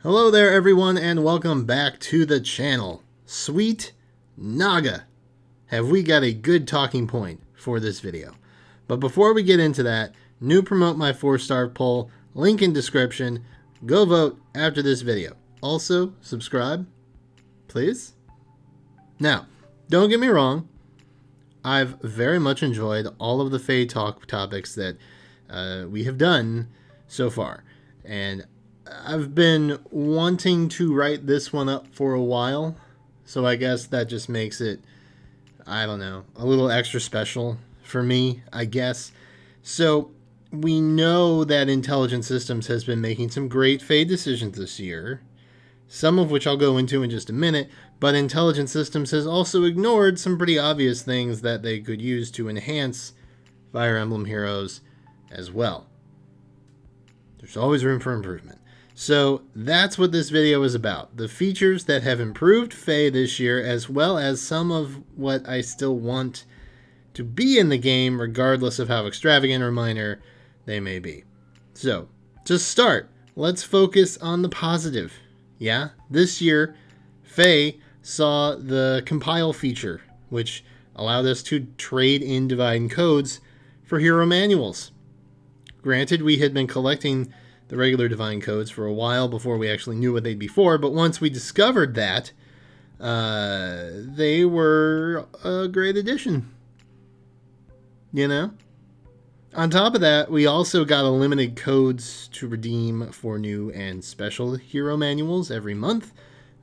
Hello there everyone and welcome back to the channel. Sweet Naga, have we got a good talking point for this video. But before we get into that, new promote my 4-star poll, link in description, go vote after this video. Also, subscribe, please. Now, don't get me wrong, I've very much enjoyed all of the FEH Talk topics that we have done so far, and I've been wanting to write this one up for a while, so I guess that just makes it, I don't know, a little extra special for me, I guess. So we know that Intelligent Systems has been making some great FEH decisions this year, some of which I'll go into in just a minute, but Intelligent Systems has also ignored some pretty obvious things that they could use to enhance Fire Emblem Heroes as well. There's always room for improvement. So that's what this video is about. The features that have improved FEH this year, as well as some of what I still want to be in the game, regardless of how extravagant or minor they may be. So, to start, let's focus on the positive. Yeah, this year, FEH saw the compile feature, which allowed us to trade in divine codes for hero manuals. Granted, we had been collecting the regular divine codes for a while before we actually knew what they'd be for, but once we discovered that, they were a great addition. You know? On top of that, we also got unlimited codes to redeem for new and special hero manuals every month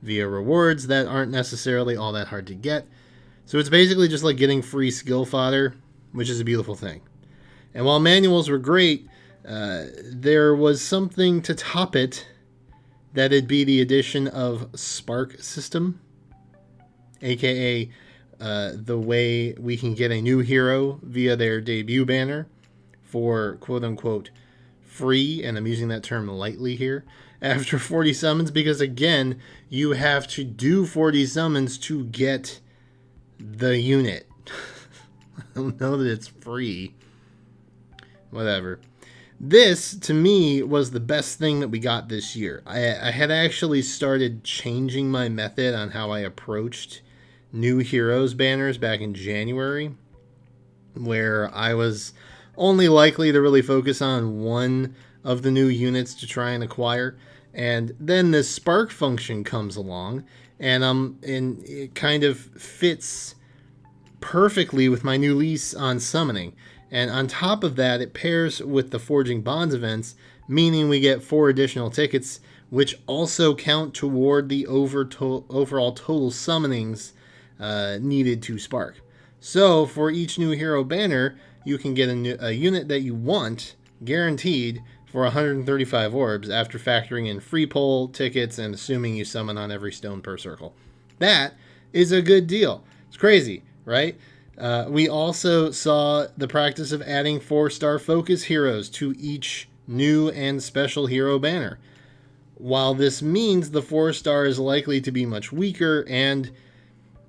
via rewards that aren't necessarily all that hard to get. So it's basically just like getting free skill fodder, which is a beautiful thing. And while manuals were great, there was something to top it. That'd be the addition of Spark System, aka the way we can get a new hero via their debut banner for quote-unquote free, and I'm using that term lightly here, after 40 summons, because again, you have to do 40 summons to get the unit. I don't know that it's free. Whatever. This, to me, was the best thing that we got this year. I had actually started changing my method on how I approached new heroes banners back in January, where I was only likely to really focus on one of the new units to try and acquire. And then this spark function comes along, and it kind of fits perfectly with my new lease on summoning. And on top of that, it pairs with the Forging Bonds events, meaning we get 4 additional tickets, which also count toward the overall total summonings needed to spark. So for each new hero banner, you can get a unit that you want, guaranteed, for 135 orbs after factoring in free pull tickets and assuming you summon on every stone per circle. That is a good deal. It's crazy, right? We also saw the practice of adding 4-star focus heroes to each new and special hero banner. While this means the 4-star is likely to be much weaker and,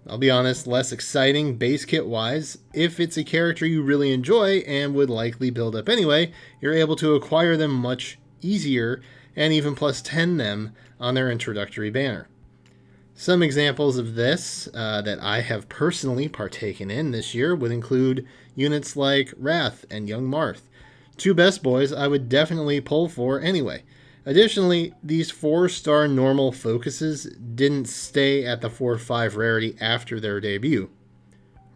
I'll be honest, less exciting base kit wise, if it's a character you really enjoy and would likely build up anyway, you're able to acquire them much easier and even plus 10 them on their introductory banner. Some examples of this that I have personally partaken in this year would include units like Wrath and Young Marth. 2 best boys I would definitely pull for anyway. Additionally, these 4-star normal focuses didn't stay at the 4-5 rarity after their debut.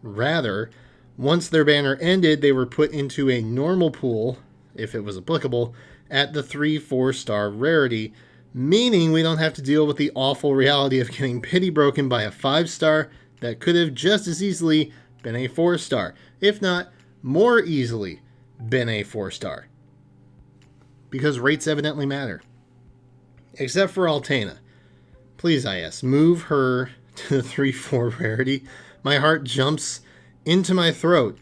Rather, once their banner ended, they were put into a normal pool, if it was applicable, at the 3-4-star rarity, meaning we don't have to deal with the awful reality of getting pity broken by a 5-star that could have just as easily been a 4-star, if not more easily been a 4-star. Because rates evidently matter. Except for Altana. Please, IS, move her to the 3-4 rarity. My heart jumps into my throat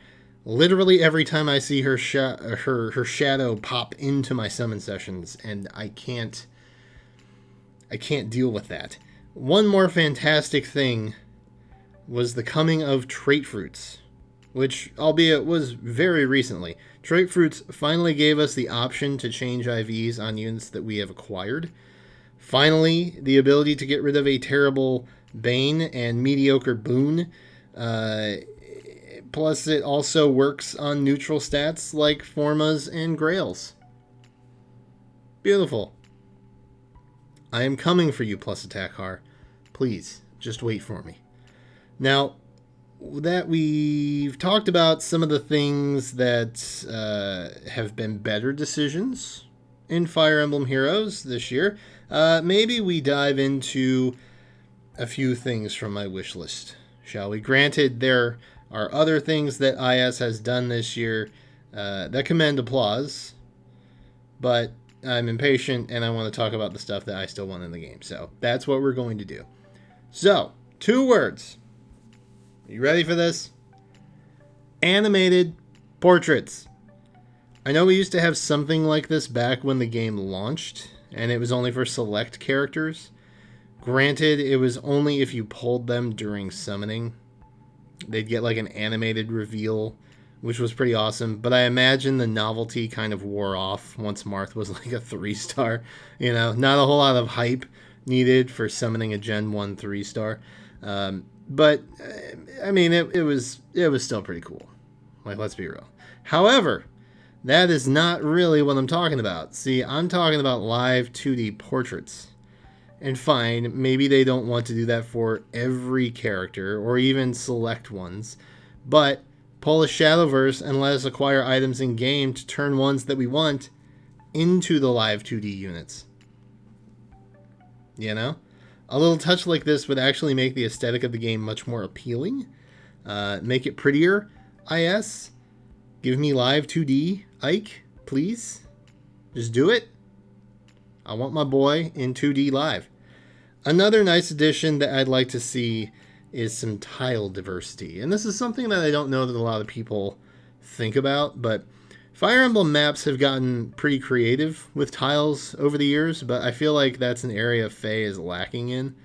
literally every time I see her shadow pop into my summon sessions, and I can't deal with that. One more fantastic thing was the coming of trait fruits, which, albeit was very recently. Trait fruits finally gave us the option to change IVs on units that we have acquired. Finally, the ability to get rid of a terrible Bane and mediocre Boon. Plus, it also works on neutral stats like Formas and Grails. Beautiful. I am coming for you, Plus Attack Har. Please, just wait for me. Now, that we've talked about some of the things that have been better decisions in Fire Emblem Heroes this year, maybe we dive into a few things from my wish list, shall we? Granted, there are other things that IS has done this year that commend applause, but I'm impatient and I want to talk about the stuff that I still want in the game. So that's what we're going to do. So, 2 words. You ready for this? Animated portraits. I know we used to have something like this back when the game launched, and it was only for select characters. Granted, it was only if you pulled them during summoning. They'd get like an animated reveal, which was pretty awesome. But I imagine the novelty kind of wore off once Marth was like a 3-star. You know, not a whole lot of hype needed for summoning a Gen 1 3-star. But I mean, it was still pretty cool. Like, let's be real. However, that is not really what I'm talking about. See, I'm talking about live 2D portraits. And fine, maybe they don't want to do that for every character, or even select ones. But pull a Shadowverse and let us acquire items in-game to turn ones that we want into the live 2D units. You know? A little touch like this would actually make the aesthetic of the game much more appealing. Make it prettier, IS. Give me live 2D, Ike, please. Just do it. I want my boy in 2D live. Another nice addition that I'd like to see is some tile diversity. And this is something that I don't know that a lot of people think about, but Fire Emblem maps have gotten pretty creative with tiles over the years, but I feel like that's an area FEH is lacking in.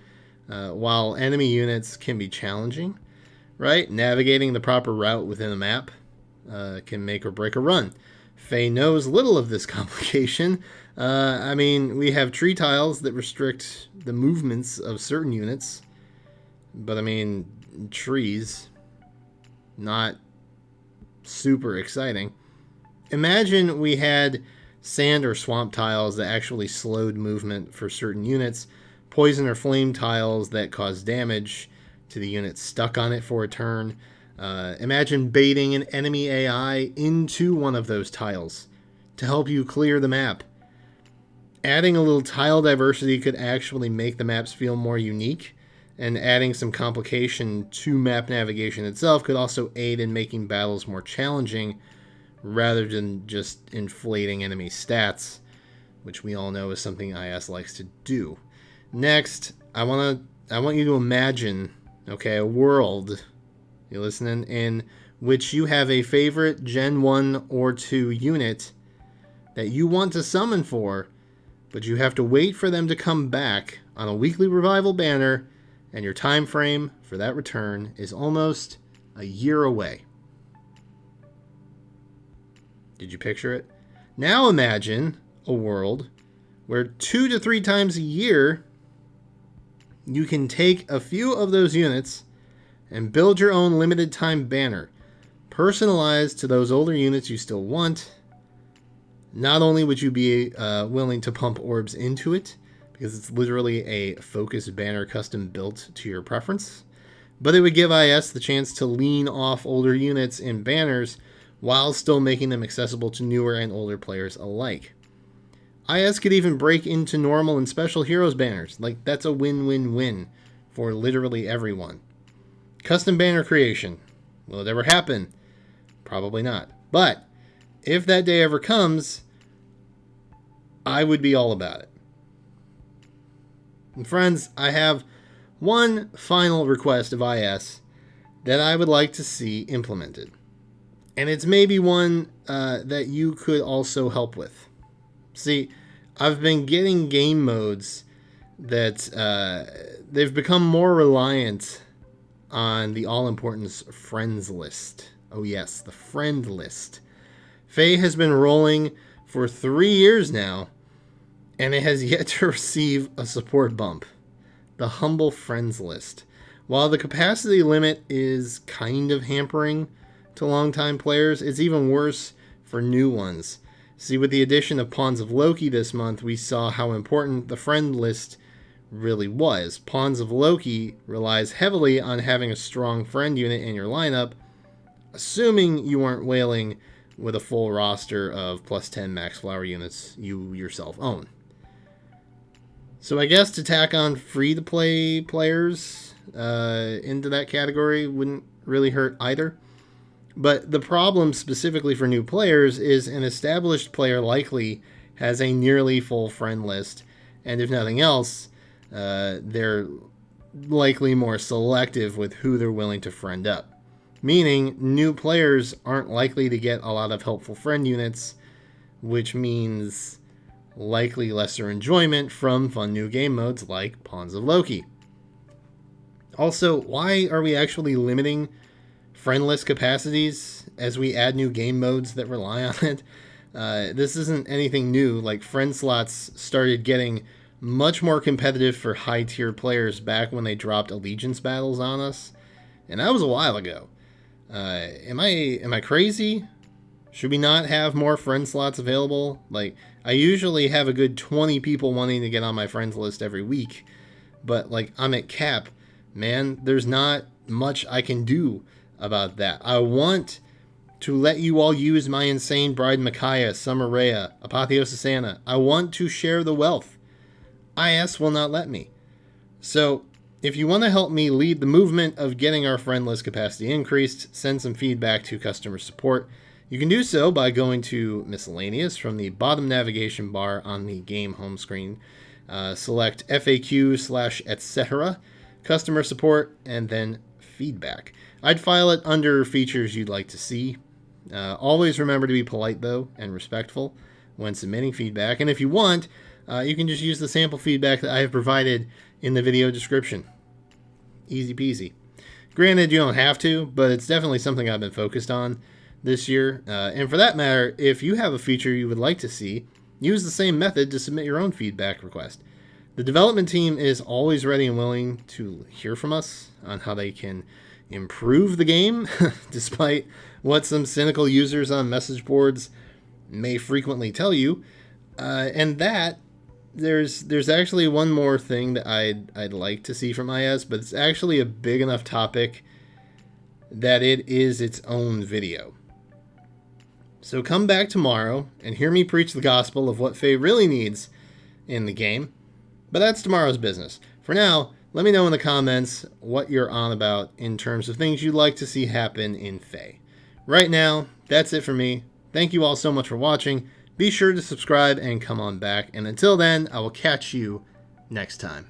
While enemy units can be challenging, right? Navigating the proper route within a map can make or break a run. FEH knows little of this complication. I mean, we have tree tiles that restrict the movements of certain units, but I mean, trees, not super exciting. Imagine we had sand or swamp tiles that actually slowed movement for certain units, poison or flame tiles that cause damage to the unit stuck on it for a turn. Imagine baiting an enemy AI into one of those tiles to help you clear the map. Adding a little tile diversity could actually make the maps feel more unique, and adding some complication to map navigation itself could also aid in making battles more challenging rather than just inflating enemy stats, which we all know is something IS likes to do. Next, I want you to imagine, okay, a world, you listening, in which you have a favorite Gen 1 or 2 unit that you want to summon for, but you have to wait for them to come back on a weekly revival banner, and your time frame for that return is almost a year away. Did you picture it? Now imagine a world where 2 to 3 times a year you can take a few of those units and build your own limited time banner, personalized to those older units you still want. Not only would you be willing to pump orbs into it, because it's literally a focused banner custom built to your preference, but it would give IS the chance to lean off older units in banners while still making them accessible to newer and older players alike. IS could even break into normal and special heroes banners. Like, that's a win-win-win for literally everyone. Custom banner creation. Will it ever happen? Probably not. But if that day ever comes, I would be all about it. And friends, I have one final request of IS that I would like to see implemented. And it's maybe one that you could also help with. See, I've been getting game modes that they've become more reliant on the all-important friends list. Oh yes, the friend list. FEH has been rolling for 3 years now, and it has yet to receive a support bump. The humble friends list. While the capacity limit is kind of hampering to longtime players, it's even worse for new ones. See, with the addition of Pawns of Loki this month, we saw how important the friend list really was. Pawns of Loki relies heavily on having a strong friend unit in your lineup, assuming you aren't whaling with a full roster of plus 10 max flower units you yourself own. So I guess to tack on free-to-play players into that category wouldn't really hurt either. But the problem specifically for new players is an established player likely has a nearly full friend list, and if nothing else, they're likely more selective with who they're willing to friend up. Meaning, new players aren't likely to get a lot of helpful friend units, which means likely lesser enjoyment from fun new game modes like Pawns of Loki. Also, why are we actually limiting friendless capacities as we add new game modes that rely on it? This isn't anything new. Like, friend slots started getting much more competitive for high tier players back when they dropped allegiance battles on us, and that was a while ago. Am I crazy? Should we not have more friend slots available? Like, I usually have a good 20 people wanting to get on my friends list every week, but like, I'm at cap, man. There's not much I can do about that. I want to let you all use my insane Bride Micaiah, Summer Rhea, Apotheosis Anna. I want to share the wealth. IS will not let me. So, if you want to help me lead the movement of getting our friend list capacity increased, send some feedback to customer support. You can do so by going to Miscellaneous from the bottom navigation bar on the game home screen. Select FAQ/etc, customer support, and then feedback. I'd file it under features you'd like to see. Always remember to be polite, though, and respectful when submitting feedback. And if you want, you can just use the sample feedback that I have provided in the video description. Easy peasy. Granted, you don't have to, but it's definitely something I've been focused on this year. And for that matter, if you have a feature you would like to see, use the same method to submit your own feedback request. The development team is always ready and willing to hear from us on how they can improve the game, despite what some cynical users on message boards may frequently tell you. And that there's actually one more thing that I'd like to see from IS, but it's actually a big enough topic that it is its own video. So come back tomorrow and hear me preach the gospel of what Faye really needs in the game. But that's tomorrow's business. For now, let me know in the comments what you're on about in terms of things you'd like to see happen in Faye. Right now, that's it for me. Thank you all so much for watching. Be sure to subscribe and come on back. And until then, I will catch you next time.